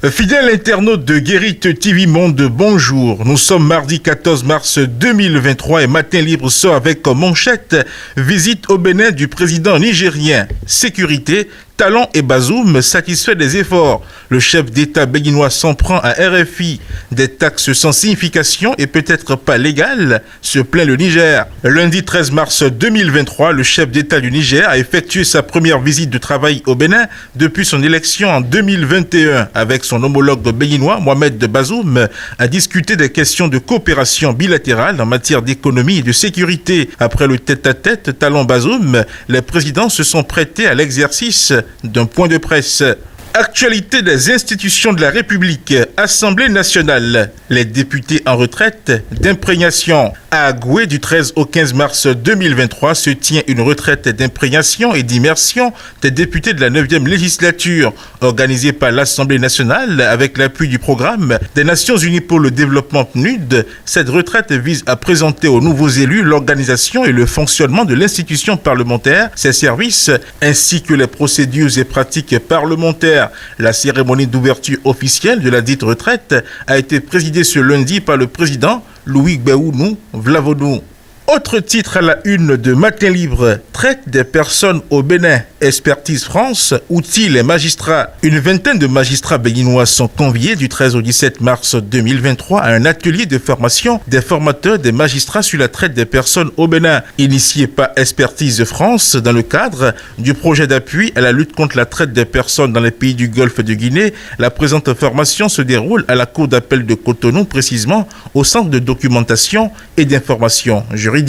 Fidèles internautes de Guérite TV Monde, bonjour. Nous sommes mardi 14 mars 2023 et Matin Libre sort avec comme manchette visite au Bénin du président nigérien. Sécurité, Talon et Bazoum satisfait des efforts. Le chef d'État béninois s'en prend à RFI. Des taxes sans signification et peut-être pas légales, se plaint le Niger. Lundi 13 mars 2023, le chef d'État du Niger a effectué sa première visite de travail au Bénin depuis son élection en 2021. Avec son homologue béninois, Mohamed Bazoum, a discuté des questions de coopération bilatérale en matière d'économie et de sécurité. Après le tête-à-tête Talon-Bazoum, les présidents se sont prêtés à l'exercice d'un point de presse. Actualité des institutions de la République, Assemblée nationale, les députés en retraite d'imprégnation. À Agoué, du 13 au 15 mars 2023, se tient une retraite d'imprégnation et d'immersion des députés de la 9e législature, organisée par l'Assemblée nationale avec l'appui du programme des Nations Unies pour le développement PNUD. Cette retraite vise à présenter aux nouveaux élus l'organisation et le fonctionnement de l'institution parlementaire, ses services, ainsi que les procédures et pratiques parlementaires. La cérémonie d'ouverture officielle de la dite retraite a été présidée ce lundi par le président Louis Gbagbo Vlavodou. Autre titre à la une de Matin Libre, traite des personnes au Bénin, Expertise France, outils les magistrats. Une vingtaine de magistrats béninois sont conviés du 13 au 17 mars 2023 à un atelier de formation des formateurs des magistrats sur la traite des personnes au Bénin, initié par Expertise France dans le cadre du projet d'appui à la lutte contre la traite des personnes dans les pays du Golfe de Guinée. La présente formation se déroule à la Cour d'appel de Cotonou, précisément au Centre de documentation et d'information juridique.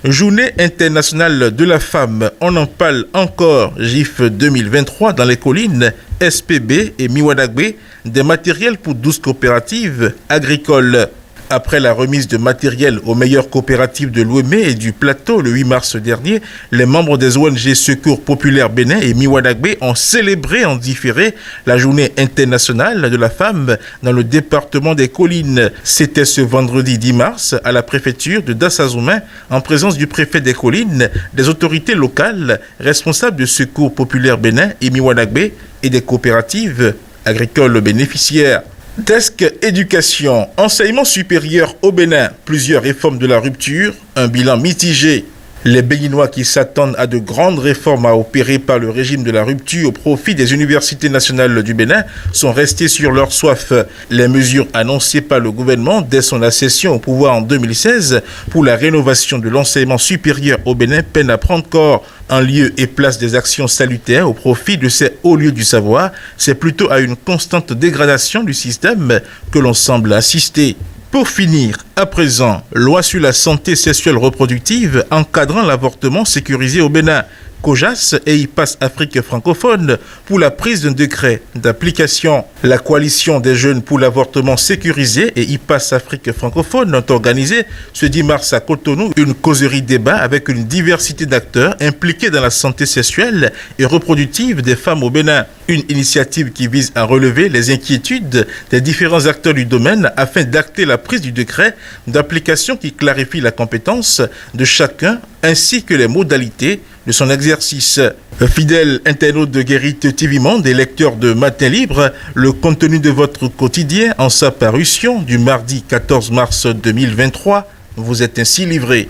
Journée internationale de la femme, on en parle encore, GIF 2023 dans les collines, SPB et Miwadagbe, des matériels pour 12 coopératives agricoles. Après la remise de matériel aux meilleures coopératives de l'Ouémé et du Plateau le 8 mars dernier, les membres des ONG Secours Populaire Bénin et Miwadagbe ont célébré en différé la journée internationale de la femme dans le département des collines. C'était ce vendredi 10 mars à la préfecture de Dassazoumen en présence du préfet des collines, des autorités locales, responsables de Secours Populaire Bénin et Miwadagbe et des coopératives agricoles bénéficiaires. Desk éducation, enseignement supérieur au Bénin, plusieurs réformes de la rupture, un bilan mitigé. Les Béninois qui s'attendent à de grandes réformes à opérer par le régime de la rupture au profit des universités nationales du Bénin sont restés sur leur soif. Les mesures annoncées par le gouvernement dès son accession au pouvoir en 2016 pour la rénovation de l'enseignement supérieur au Bénin peinent à prendre corps. En lieu et place des actions salutaires au profit de ces hauts lieux du savoir, c'est plutôt à une constante dégradation du système que l'on semble assister. Pour finir, à présent, loi sur la santé sexuelle reproductive encadrant l'avortement sécurisé au Bénin. COJAS et IPAS Afrique francophone pour la prise d'un décret d'application. La coalition des jeunes pour l'avortement sécurisé et IPAS Afrique francophone ont organisé ce 10 mars à Cotonou une causerie débat avec une diversité d'acteurs impliqués dans la santé sexuelle et reproductive des femmes au Bénin. Une initiative qui vise à relever les inquiétudes des différents acteurs du domaine afin d'acter la prise du décret d'application qui clarifie la compétence de chacun ainsi que les modalités de son exercice. Fidèles internautes de Guérite TV Monde et lecteurs de Matin Libre, le contenu de votre quotidien en sa parution du mardi 14 mars 2023 vous est ainsi livré.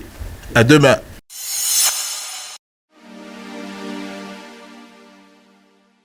À demain.